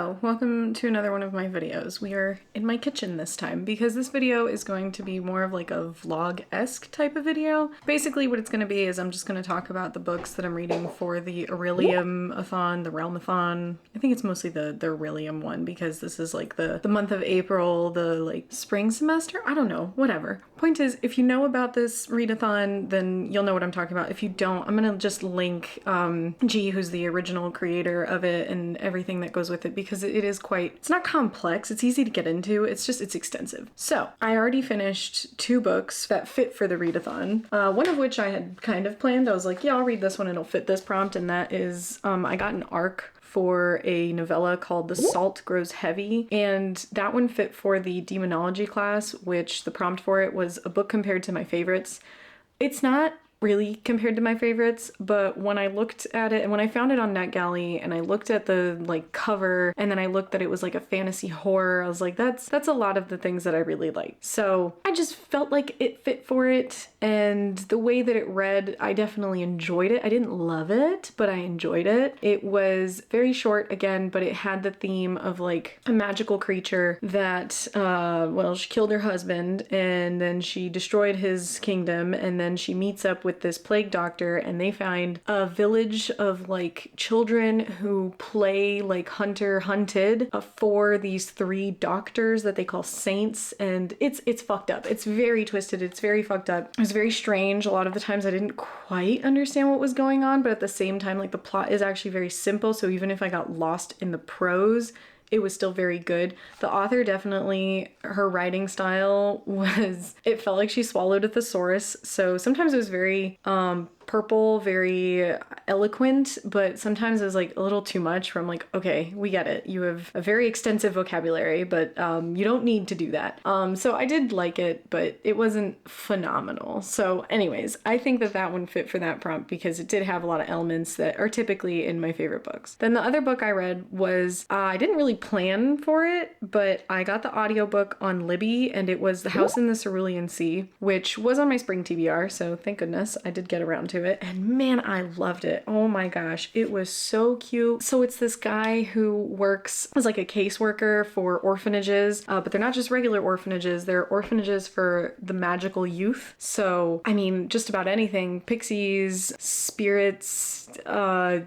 Hello, welcome to another one of my videos. We are in my kitchen this time because this video is going to be more of like a vlog-esque type of video. Basically what it's going to be is I'm just going to talk about the books that I'm reading for the Orilium-athon, the Realm-athon. I think it's mostly the Orilium one because this is like the month of April, the like spring semester? I don't know, whatever. Point is, if you know about this readathon, then you'll know what I'm talking about. If you don't, I'm going to just link G, who's the original creator of it, and everything that goes with it because it is quite, it's not complex, it's easy to get into, it's extensive. So I already finished 2 books that fit for the readathon, one of which I had kind of planned. I was like, yeah, I'll read this one, it'll fit this prompt, and that is, I got an ARC for a novella called The Salt Grows Heavy, and that one fit for the demonology class, which the prompt for it was a book compared to my favorites. It's not really compared to my favorites, but when I looked at it and when I found it on NetGalley and I looked at the like cover and then I looked that it was like a fantasy horror, I was like, that's a lot of the things that I really like. So I just felt like it fit for it, and the way that it read, I definitely enjoyed it. I didn't love it, but I enjoyed it. It was very short again, but it had the theme of like a magical creature that, well, she killed her husband and then she destroyed his kingdom, and then she meets up with this plague doctor and they find a village of like children who play like hunted for these 3 doctors that they call saints, and it's fucked up. It's very twisted, it's very fucked up. It was very strange. A lot of the times I didn't quite understand what was going on, but at the same time, like, the plot is actually very simple, so even if I got lost in the prose, it was still very good. The author definitely, her writing style was, it felt like she swallowed a thesaurus. So sometimes it was very purple, very eloquent, but sometimes it was like a little too much where I'm like, okay, we get it. You have a very extensive vocabulary, but you don't need to do that. So I did like it, but it wasn't phenomenal. So anyways, I think that that one fit for that prompt because it did have a lot of elements that are typically in my favorite books. Then the other book I read was, I didn't really plan for it, but I got the audiobook on Libby, and it was The House in the Cerulean Sea, which was on my spring TBR, so thank goodness I did get around to it, and man, I loved it. Oh my gosh, it was so cute. So it's this guy who works as like a caseworker for orphanages, but they're not just regular orphanages, they're orphanages for the magical youth. So I mean, just about anything, pixies, spirits, I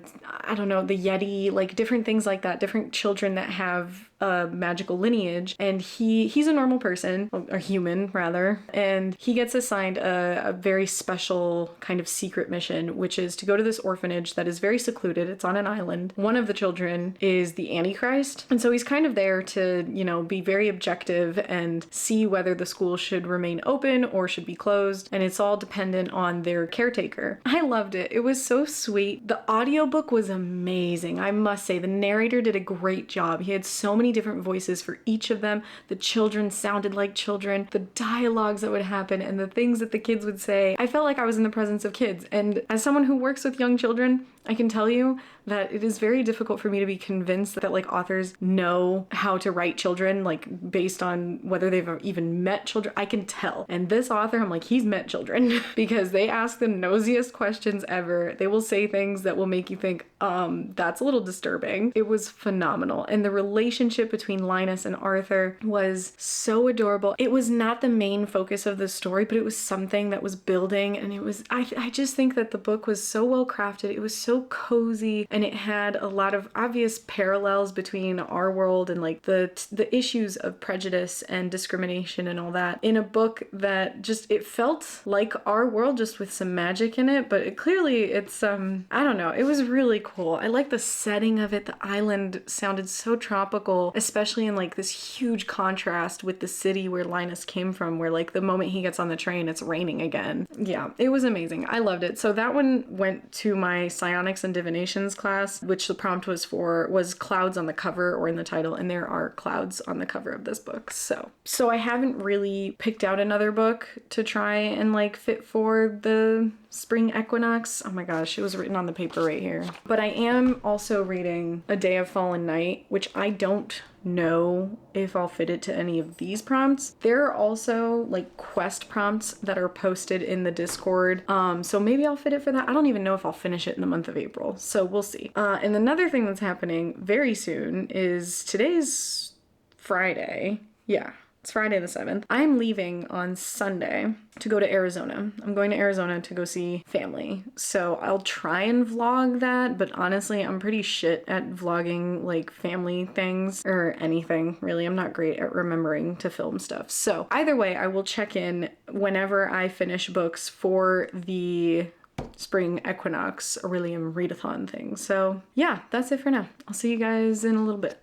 don't know, the Yeti, like different things like that, different children that have a magical lineage, and he's a normal person, a human rather, and he gets assigned a very special kind of secret mission, which is to go to this orphanage that is very secluded. It's on an island. One of the children is the Antichrist, and so he's kind of there to, you know, be very objective and see whether the school should remain open or should be closed, and it's all dependent on their caretaker. I loved it. It was so sweet. The audiobook was amazing. I must say, the narrator did a great job. He had so many different voices for each of them. The children sounded like children. The dialogues that would happen and the things that the kids would say, I felt like I was in the presence of kids. And as someone who works with young children, I can tell you that it is very difficult for me to be convinced that like authors know how to write children, like based on whether they've even met children. I can tell. And this author, I'm like, he's met children because they ask the nosiest questions ever. They will say things that will make you think, that's a little disturbing. It was phenomenal. And the relationship between Linus and Arthur was so adorable. It was not the main focus of the story, but it was something that was building, and it was, I just think that the book was so well crafted. It was so cozy, and it had a lot of obvious parallels between our world and like the issues of prejudice and discrimination and all that in a book that just, it felt like our world just with some magic in it, but it's I don't know, it was really cool. I like the setting of it. The island sounded so tropical, especially in like this huge contrast with the city where Linus came from, where like the moment he gets on the train it's raining again. Yeah, it was amazing. I loved it. So that one went to my psionics and divinations class, which the prompt was clouds on the cover or in the title, and there are clouds on the cover of this book. So I haven't really picked out another book to try and like fit for the spring equinox. Oh my gosh, it was written on the paper right here. But I am also reading A Day of Fallen Night, which I don't know if I'll fit it to any of these prompts. There are also like quest prompts that are posted in the Discord. So maybe I'll fit it for that. I don't even know if I'll finish it in the month of April. So we'll see. And another thing that's happening very soon is today's Friday. Yeah. It's Friday the 7th. I'm leaving on Sunday to go to Arizona. I'm going to Arizona to go see family. So I'll try and vlog that, but honestly, I'm pretty shit at vlogging like family things or anything, really. I'm not great at remembering to film stuff. So either way, I will check in whenever I finish books for the spring equinox Orilium Readathon thing. So yeah, that's it for now. I'll see you guys in a little bit.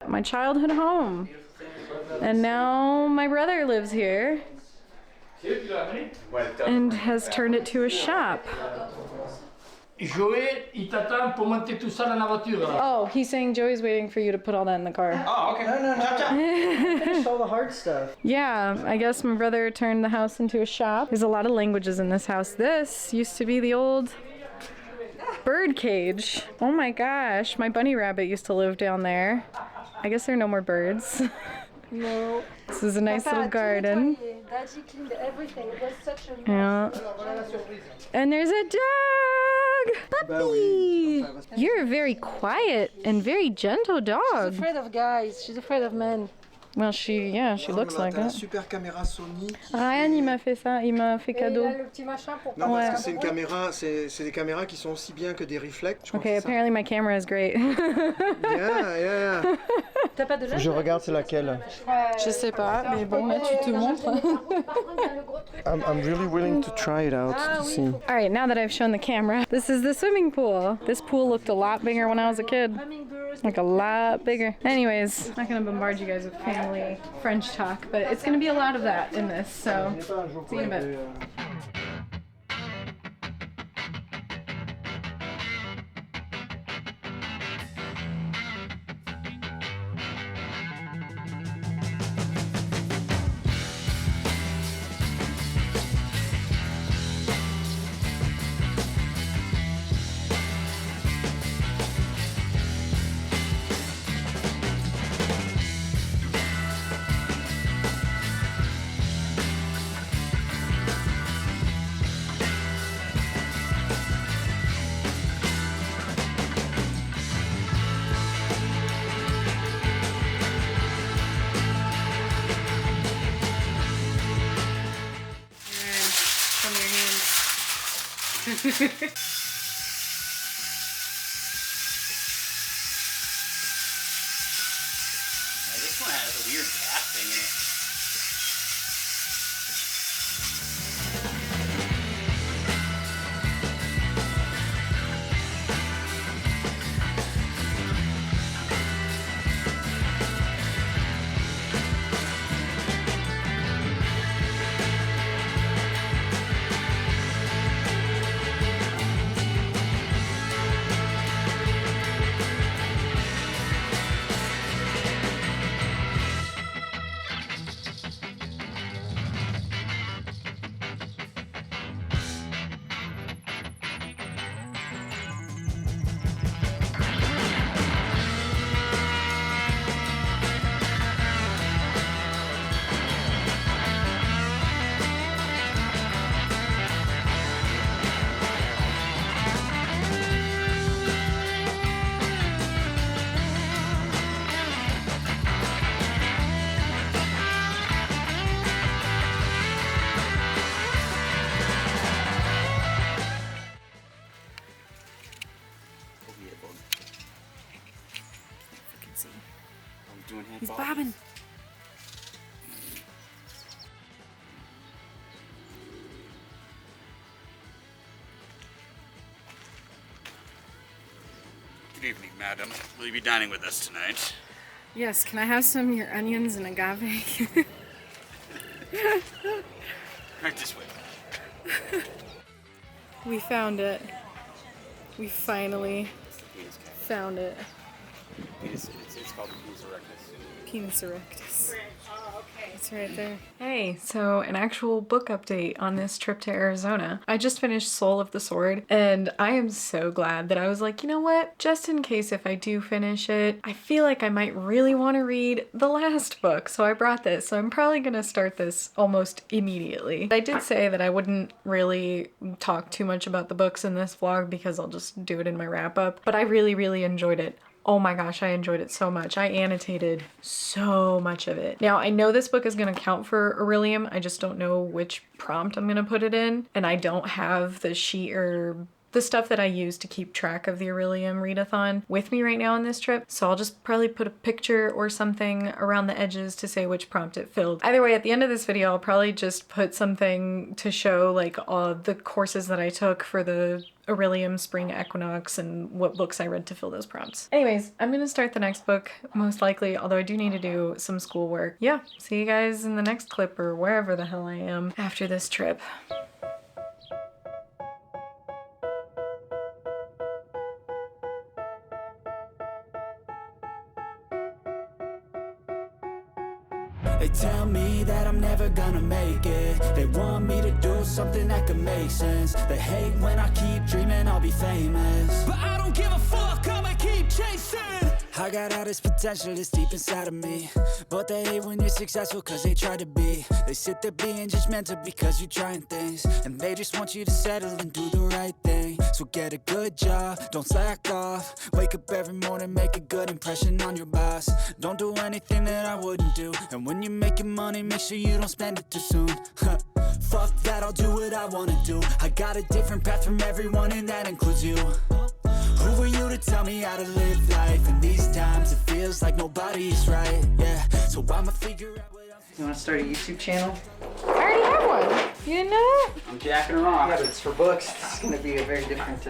My childhood home. And now my brother lives here and has turned it to a shop. Joey, il t'attend pour monter tout ça dans la voiture. Oh, he's saying Joey's waiting for you to put all that in the car. Oh, okay. No. Finish all the hard stuff. Yeah, I guess my brother turned the house into a shop. There's a lot of languages in this house. This used to be the old bird cage. Oh my gosh, my bunny rabbit used to live down there. I guess there are no more birds. No. This is a nice little garden. Daddy cleaned everything. It was such a Yeah. And there's a dog! Puppy! You're a very quiet and very gentle She's dog. afraid of guys. She's afraid of men. Well, she looks like T'as la that. super caméra Sony. Ryan, il m'a fait ça, il m'a fait Et il cadeau. a le petit machin pour Non, Ouais. parce que c'est une caméra, c'est des caméras qui sont aussi bien que des reflex. Je crois Okay, que c'est apparently my camera is great. ça. Yeah. T'as pas de Je regarde c'est laquelle. Je sais pas, mais bon, là tu te montres. I'm really willing to try it out to see. All right, now that I've shown the camera, this is the swimming pool. This pool looked a lot bigger when I was a kid. Like a lot bigger. Anyways, I'm not gonna bombard you guys with family French talk, but it's gonna be a lot of that in this, so see you in a bit. This one has a weird casting in it. He's bobbing. Good evening, madam. Will you be dining with us tonight? Yes, can I have some of your onions and agave? Right this way. We found it. We finally found it. It's called the penis erectus. Penis erectus. It's right there. Hey, so an actual book update on this trip to Arizona. I just finished Soul of the Sword, and I am so glad that I was like, you know what? Just in case if I do finish it, I feel like I might really want to read the last book, so I brought this. So I'm probably gonna start this almost immediately. I did say that I wouldn't really talk too much about the books in this vlog because I'll just do it in my wrap up, but I really, really enjoyed it. Oh my gosh, I enjoyed it so much. I annotated so much of it. Now, I know this book is gonna count for Orilium. I just don't know which prompt I'm gonna put it in. And I don't have the sheet or the stuff that I use to keep track of the Orilium readathon with me right now on this trip. So I'll just probably put a picture or something around the edges to say which prompt it filled. Either way, at the end of this video, I'll probably just put something to show like all the courses that I took for the Orilium spring equinox and what books I read to fill those prompts. Anyways, I'm gonna start the next book most likely, although I do need to do some schoolwork. Yeah, see you guys in the next clip or wherever the hell I am after this trip. They tell me that I'm never gonna make it. They want me to do something that could make sense. They hate when I keep dreaming I'll be famous, but I don't give a fuck, I'ma keep chasing. I got all this potential that's deep inside of me, but they hate when you're successful cause they try to be. They sit there being judgmental because you're trying things, and they just want you to settle and do the right thing. So get a good job, don't slack off. Wake up every morning, make a good impression on your boss. Don't do anything that I wouldn't do, and when you're making money, make sure you don't spend it too soon. Fuck that, I'll do what I wanna do. I got a different path from everyone, and that includes you. Who are you to tell me how to live life? In these times it feels like nobody's right, yeah. So I'ma figure out what else. You want to start a YouTube channel? I already have one. You didn't know that? I'm jacking her off. Yeah, but it's for books. It's going to be a very different.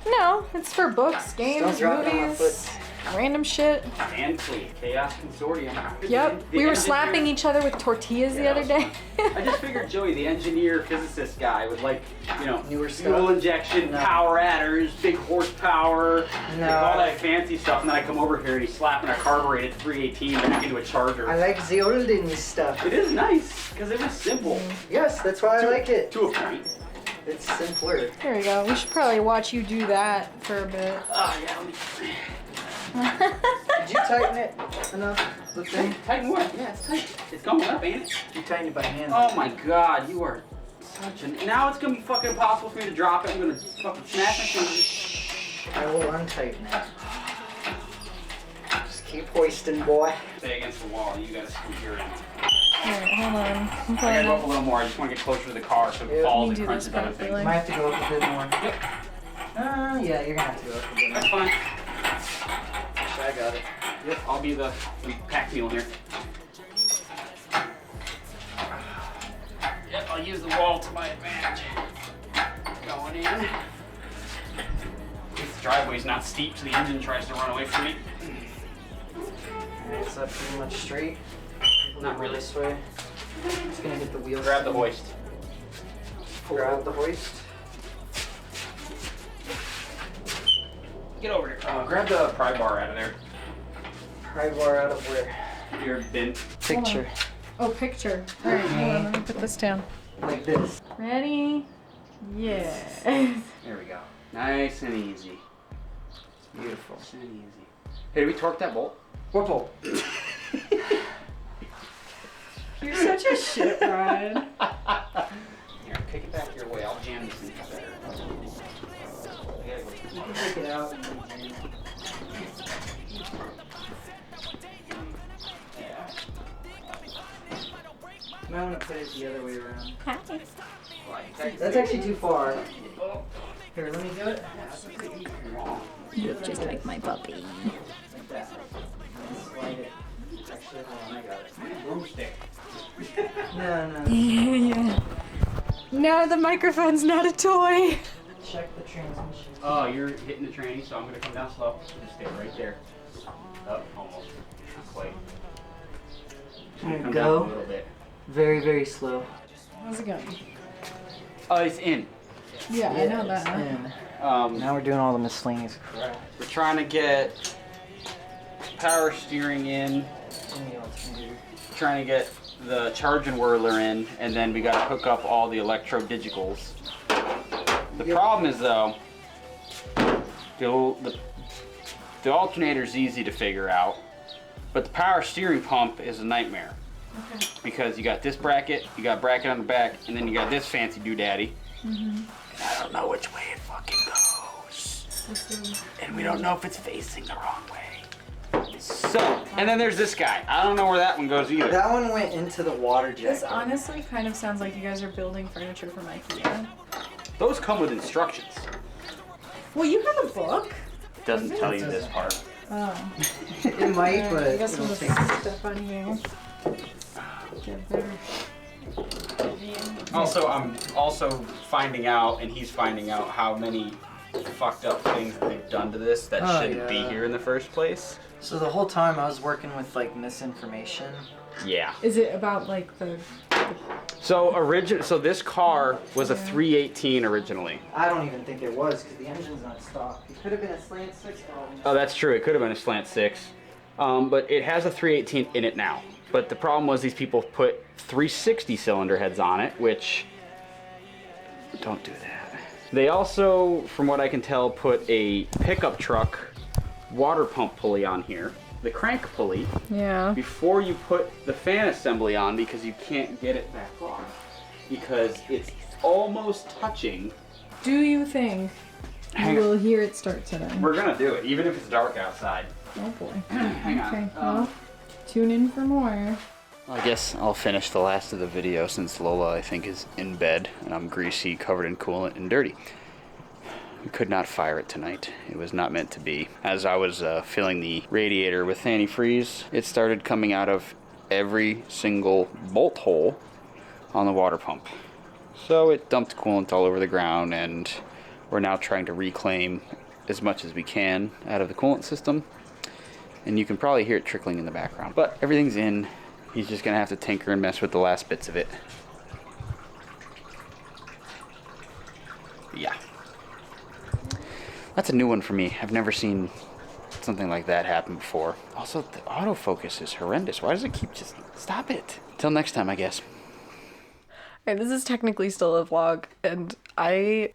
No, it's for books, games, Don't drop it on my movies, random shit. And fleet. Chaos Consortium. Yep, we were slapping each other with tortillas the other day. I just figured Joey, the engineer, physicist guy, would like, you know, Newer fuel stuff? injection, No. power adders, big horsepower, No. like all that fancy stuff. And then I come over here and he's slapping a carbureted 318 back into a Charger. I like the olden stuff. It is nice because it was simple. Yes, that's why I like it. To a point. It's simpler. There we go. We should probably watch you do that for a bit. Yeah, let me Did you tighten it enough? The thing? tighten what? Yeah, it's tight. It's going up, ain't it? You tightened it by hand. Oh my god, you are such an. Now it's gonna be fucking impossible for me to drop it. I'm gonna fucking smash my fingers. I will untighten it. Just keep hoisting, boy. Stay against the wall. You gotta scoot your end. Alright, hold on. I'm I gotta playing go up a little more. I just want to get closer to the car so it Yeah. falls You and do this crunches other properly. things. Might have to go up a bit more. Yep. Yeah, you're gonna have to go up a bit more. That's fine. I got it. Yep, I'll be the pack mule here. Yep, I'll use the wall to my advantage. Going in. This driveway's not steep, so the engine tries to run away from me. Alright, it's up pretty much straight. Not really. This way. It's gonna hit the wheels. Grab the hoist. Grab the hoist. Get over there. Grab the pry bar out of there. Pry bar out of where? Your bin. Picture. Oh, picture. Alright, hold on. Let me put this down. Like this. Ready? Yeah. There we go. Nice and easy. Beautiful. Nice and easy. Hey, did we torque that bolt? What pole? You're such a shit, Ryan. Here, kick it back your way. I'll jam this in better. You can take it out. You might want to put it the other way around. That's actually too far. Here, let me do it. You look just like my puppy. Like that. Slide it. Actually, hold on, I got it. Broomstick. No. Yeah. No, the microphone's not a toy. Check the transmission. Oh, you're hitting the tranny, so I'm gonna come down slow. Just stay right there. Oh, almost. Not quite. There you Come go. down a little bit. Very, very slow. How's it going? Oh, it's in. Yeah, I know that. And now we're doing all the miscellaneous crap. We're trying to get power steering in. In the alternator. Trying to get the charging whirler in, and then we got to hook up all the electro digicals. The problem is though, the alternator's easy to figure out, but the power steering pump is a nightmare. Okay. Because you got this bracket, you got a bracket on the back, and then you got this fancy doodaddy. And I don't know which way it fucking goes. And we don't know if it's facing the wrong way. So, and then there's this guy. I don't know where that one goes either. That one went into the water jet. This honestly kind of sounds like you guys are building furniture from IKEA. Those come with instructions. Well, you have a book. It doesn't tell you this part. Oh. It might, but I guess it'll we'll take step on you. Get there. Also, I'm also finding out, and he's finding out, how many fucked up things they've done to this that shouldn't be here in the first place. So the whole time I was working with like misinformation. Yeah. Is it about like the? So this car was a 318 originally. I don't even think it was because the engine's not stock. It could have been a slant 6 probably. Oh, that's true. It could have been a slant 6. But it has a 318 in it now. But the problem was these people put 360 cylinder heads on it, which don't do that. They also, from what I can tell, put a pickup truck water pump pulley on here, the crank pulley, before you put the fan assembly on, because you can't get it back on because it's almost touching. Do you think you will hear it start today? We're gonna do it, even if it's dark outside. Oh boy. Hang on. Okay. Well, tune in for more. I guess I'll finish the last of the video since Lola, I think, is in bed and I'm greasy, covered in coolant, and dirty. We could not fire it tonight. It was not meant to be. As I was filling the radiator with antifreeze, it started coming out of every single bolt hole on the water pump. So it dumped coolant all over the ground, and we're now trying to reclaim as much as we can out of the coolant system. And you can probably hear it trickling in the background. But everything's in. He's just gonna have to tinker and mess with the last bits of it. Yeah. That's a new one for me. I've never seen something like that happen before. Also, the autofocus is horrendous. Why does it keep just... Stop it. Till next time, I guess. Alright, this is technically still a vlog, and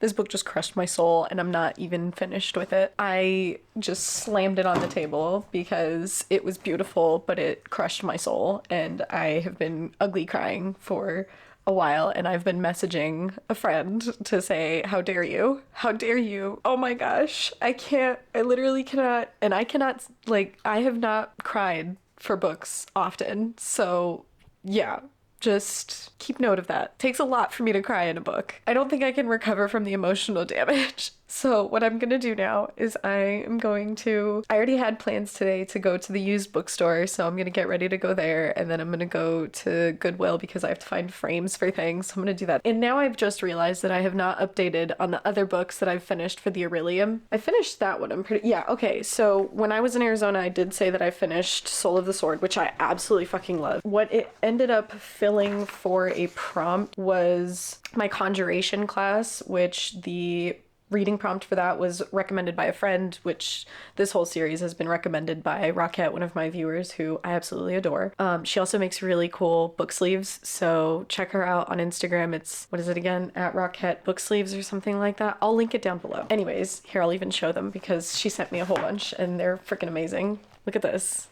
this book just crushed my soul, and I'm not even finished with it. I just slammed it on the table because it was beautiful, but it crushed my soul, and I have been ugly crying for a while, and I've been messaging a friend to say, how dare you? How dare you? Oh my gosh, I literally cannot, and I cannot, like, I have not cried for books often, so yeah. Just keep note of that. It takes a lot for me to cry in a book. I don't think I can recover from the emotional damage. So what I'm gonna do now is I already had plans today to go to the used bookstore, so I'm gonna get ready to go there, and then I'm gonna go to Goodwill because I have to find frames for things, so I'm gonna do that. And now I've just realized that I have not updated on the other books that I've finished for the Orilium. I finished that one, okay, so when I was in Arizona, I did say that I finished Soul of the Sword, which I absolutely fucking love. What it ended up filling for a prompt was my conjuration class, which the reading prompt for that was recommended by a friend, which this whole series has been recommended by Rockette, one of my viewers who I absolutely adore. She also makes really cool book sleeves, so check her out on Instagram. It's, what is it again? At Rockette Book Sleeves or something like that. I'll link it down below. Anyways, here, I'll even show them because she sent me a whole bunch and they're freaking amazing. Look at this.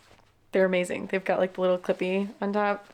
They're amazing. They've got like the little clippy on top,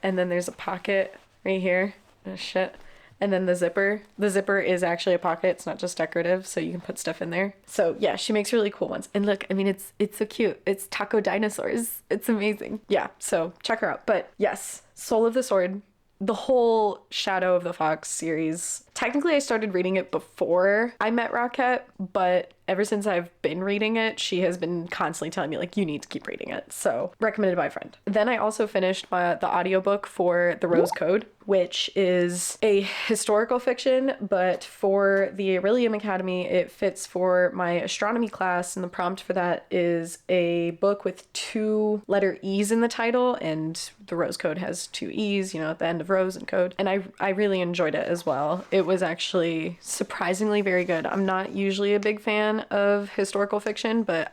and then there's a pocket right here. Oh shit. And then the zipper. The zipper is actually a pocket. It's not just decorative, so you can put stuff in there. So yeah, she makes really cool ones. And look, I mean, it's so cute. It's taco dinosaurs. It's amazing. Yeah, so check her out. But yes, Soul of the Sword, the whole Shadow of the Fox series. Technically, I started reading it before I met Rockette, but ever since I've been reading it, she has been constantly telling me like, you need to keep reading it. So recommended by a friend. Then I also finished the audiobook for The Rose Code, which is a historical fiction, but for the Orilium Academy, it fits for my astronomy class. And the prompt for that is a book with 2 letter E's in the title, and The Rose Code has 2 E's, you know, at the end of rose and code. And I really enjoyed it as well. It was actually surprisingly very good. I'm not usually a big fan of historical fiction, but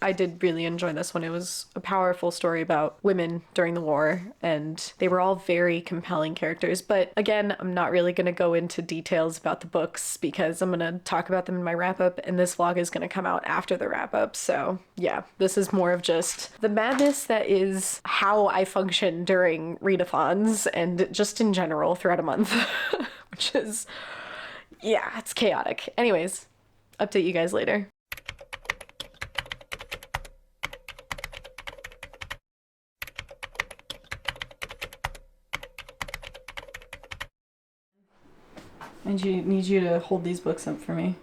I did really enjoy this one. It was a powerful story about women during the war, and they were all very compelling characters. But again, I'm not really going to go into details about the books because I'm going to talk about them in my wrap-up, and this vlog is going to come out after the wrap-up. So yeah, this is more of just the madness that is how I function during readathons and just in general throughout a month, which is, yeah, it's chaotic. Anyways, update you guys later. I need you to hold these books up for me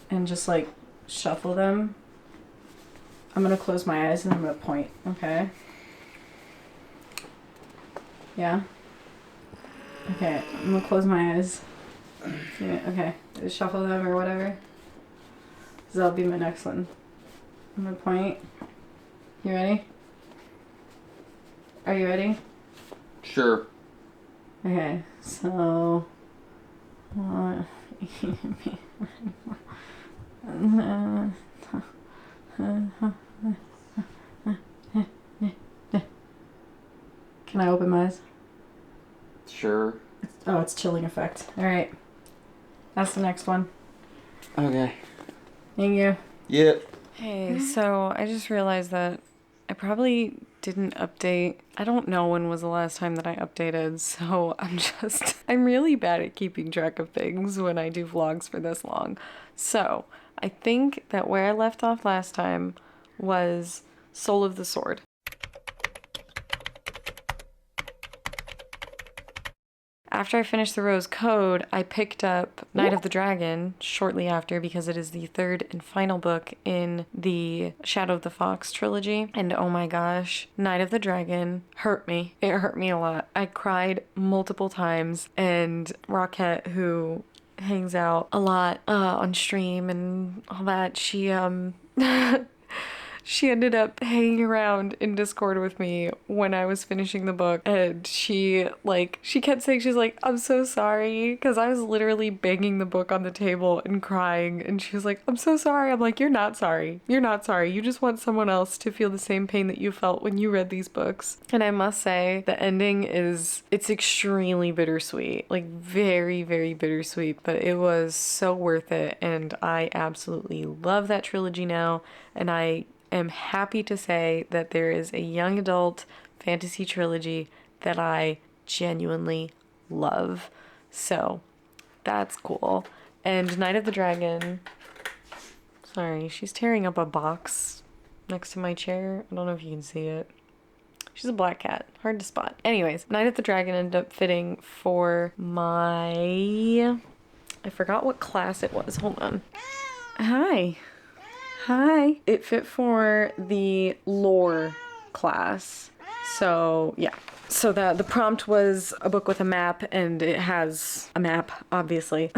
and just like shuffle them. I'm gonna close my eyes and I'm gonna point, okay? Yeah? Okay, I'm gonna close my eyes. Yeah, okay, just shuffle them or whatever. So that'll be my next one. I'm gonna point. You ready? Are you ready? Sure. Okay, so... Can I open my eyes? Sure. Oh, it's chilling effect. Alright. That's the next one. Okay. Thank you. Yep. Hey, so I just realized that I probably didn't update. I don't know when was the last time that I updated, so I'm really bad at keeping track of things when I do vlogs for this long. So I think that where I left off last time was Soul of the Sword. After I finished The Rose Code, I picked up Night of the Dragon shortly after because it is the 3rd and final book in the Shadow of the Fox trilogy. And oh my gosh, Night of the Dragon hurt me. It hurt me a lot. I cried multiple times, and Rockette, who hangs out a lot on stream and all that, she she ended up hanging around in Discord with me when I was finishing the book, and she kept saying, she's like, I'm so sorry, because I was literally banging the book on the table and crying, and she was like, I'm so sorry. I'm like, you're not sorry. You're not sorry. You just want someone else to feel the same pain that you felt when you read these books. And I must say, the ending it's extremely bittersweet, like very, very bittersweet, but it was so worth it, and I absolutely love that trilogy now, and I am happy to say that there is a young adult fantasy trilogy that I genuinely love. So that's cool. And Night of the Dragon, sorry, she's tearing up a box next to my chair. I don't know if you can see it. She's a black cat, hard to spot. Anyways, Night of the Dragon ended up fitting for my, I forgot what class it was. Hold on. Hi. Hi. It fit for the lore class. So yeah. So the prompt was a book with a map, and it has a map, obviously.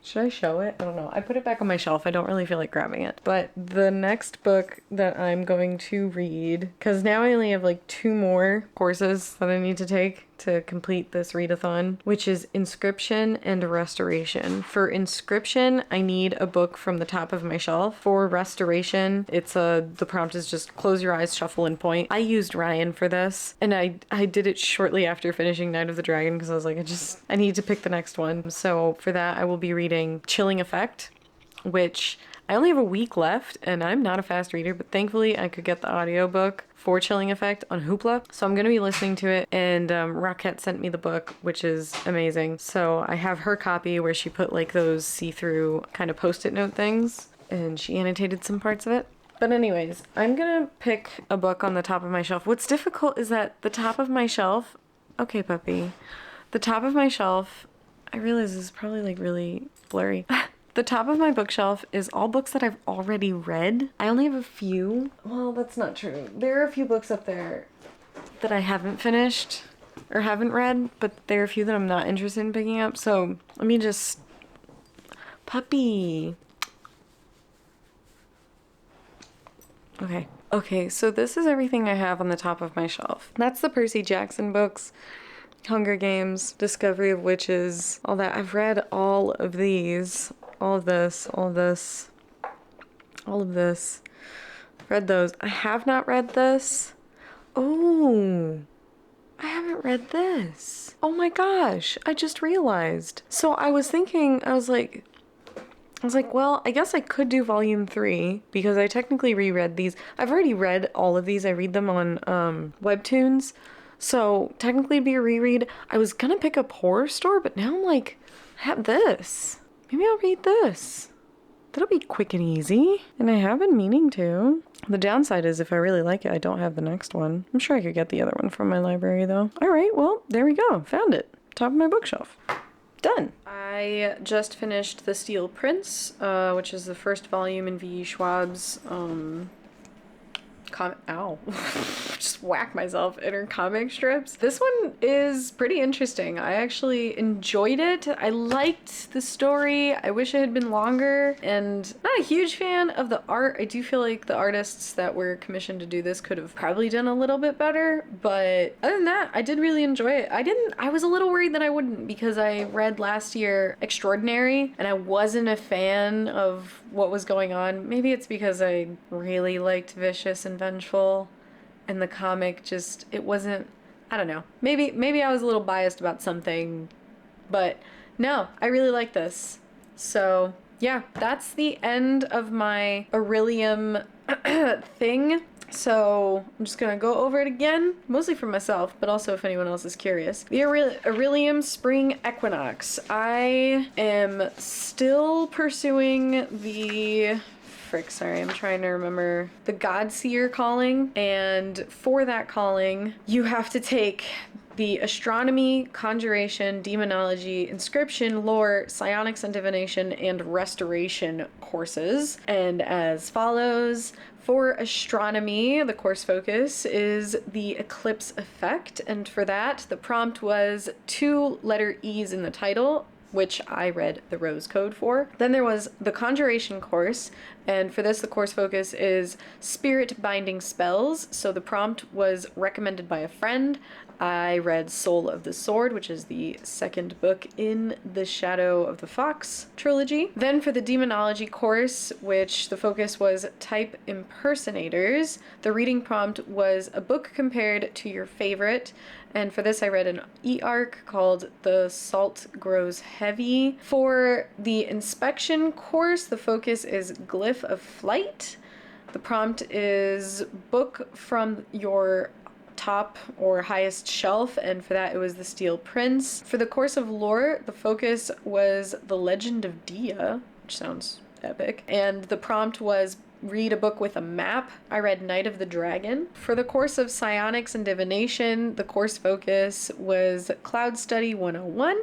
Should I show it? I don't know. I put it back on my shelf. I don't really feel like grabbing it. But the next book that I'm going to read, because now I only have like 2 more courses that I need to take to complete this readathon, which is Inscription and Restoration. For Inscription, I need a book from the top of my shelf. For Restoration, the prompt is just close your eyes, shuffle, and point. I used Ryan for this, and I did it shortly after finishing Night of the Dragon because I was like, I need to pick the next one. So for that, I will be reading Chilling Effect, which I only have a week left, and I'm not a fast reader, but thankfully I could get the audiobook for Chilling Effect on Hoopla. So I'm going to be listening to it, and Rockette sent me the book, which is amazing. So I have her copy where she put like those see-through kind of post-it note things, and she annotated some parts of it. But anyways, I'm going to pick a book on the top of my shelf. What's difficult is that the top of my shelf, okay puppy, the top of my shelf, I realize this is probably like really blurry. The top of my bookshelf is all books that I've already read. I only have a few. Well, that's not true. There are a few books up there that I haven't finished or haven't read, but there are a few that I'm not interested in picking up. So let me just... Puppy. Okay. Okay, so this is everything I have on the top of my shelf. That's the Percy Jackson books, Hunger Games, Discovery of Witches, all that. I've read all of these. All of this, all of this, all of this. Read those. I have not read this. Oh, I haven't read this. Oh my gosh, I just realized. So I was thinking, I was like, well, I guess I could do volume 3 because I technically reread these. I've already read all of these. I read them on Webtoons. So technically it'd be a reread. I was gonna pick up Horror Store, but now I'm like, I have this. Maybe I'll read this. That'll be quick and easy. And I have been meaning to. The downside is if I really like it, I don't have the next one. I'm sure I could get the other one from my library though. All right, well, there we go. Found it. Top of my bookshelf. Done. I just finished The Steel Prince, which is the first volume in V.E. Schwab's ow. Just whack myself in her comic strips. This one is pretty interesting. I actually enjoyed it. I liked the story. I wish it had been longer, and not a huge fan of the art. I do feel like the artists that were commissioned to do this could have probably done a little bit better, but other than that, I did really enjoy it. I was a little worried that I wouldn't because I read last year Extraordinary and I wasn't a fan of what was going on. Maybe it's because I really liked Vicious and Vengeful, and the comic just, it wasn't, I don't know. Maybe I was a little biased about something, but no, I really like this. So yeah, that's the end of my Orilium thing. So I'm just gonna go over it again, mostly for myself, but also if anyone else is curious. The Orilium Spring Equinox. I am still pursuing the... sorry, I'm trying to remember. The Godseer calling, and for that calling, you have to take the Astronomy, Conjuration, Demonology, Inscription, Lore, Psionics and Divination, and Restoration courses. And as follows: for Astronomy, the course focus is the eclipse effect, and for that, the prompt was 2 letter E's in the title, which I read the Rose Code for. Then there was the Conjuration course, and for this the course focus is spirit binding spells. So the prompt was recommended by a friend. I read Soul of the Sword, which is the second book in the Shadow of the Fox trilogy. Then for the Demonology course, which the focus was type impersonators, the reading prompt was a book compared to your favorite. And for this I read an e-arc called The Salt Grows Heavy. For the inspection course, the focus is Glyph of Flight. The prompt is book from your top or highest shelf, and for that it was The Steel Prince. For the course of lore, the focus was The Legend of Dia, which sounds epic, and the prompt was read a book with a map. I read Night of the Dragon. For the course of Psionics and Divination, the course focus was Cloud Study 101,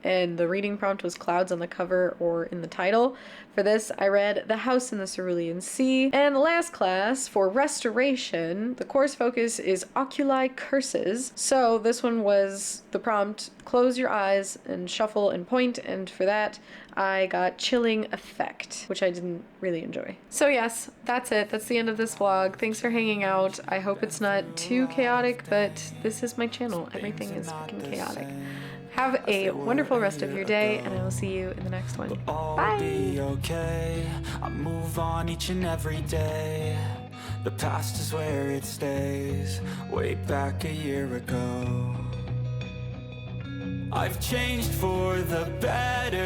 and the reading prompt was clouds on the cover or in the title. For this, I read The House in the Cerulean Sea. And the last class, for Restoration, the course focus is Oculi Curses. So this one was the prompt, close your eyes and shuffle and point, and for that, I got Chilling Effect, which I didn't really enjoy. So yes, that's it. That's the end of this vlog. Thanks for hanging out. I hope it's not too chaotic, but this is my channel. Everything is fucking chaotic. Have a wonderful rest of your day, and I will see you in the next one. Bye! Be okay. I move on each and every day. The past is where it stays. Way back a year ago, I've changed for the better.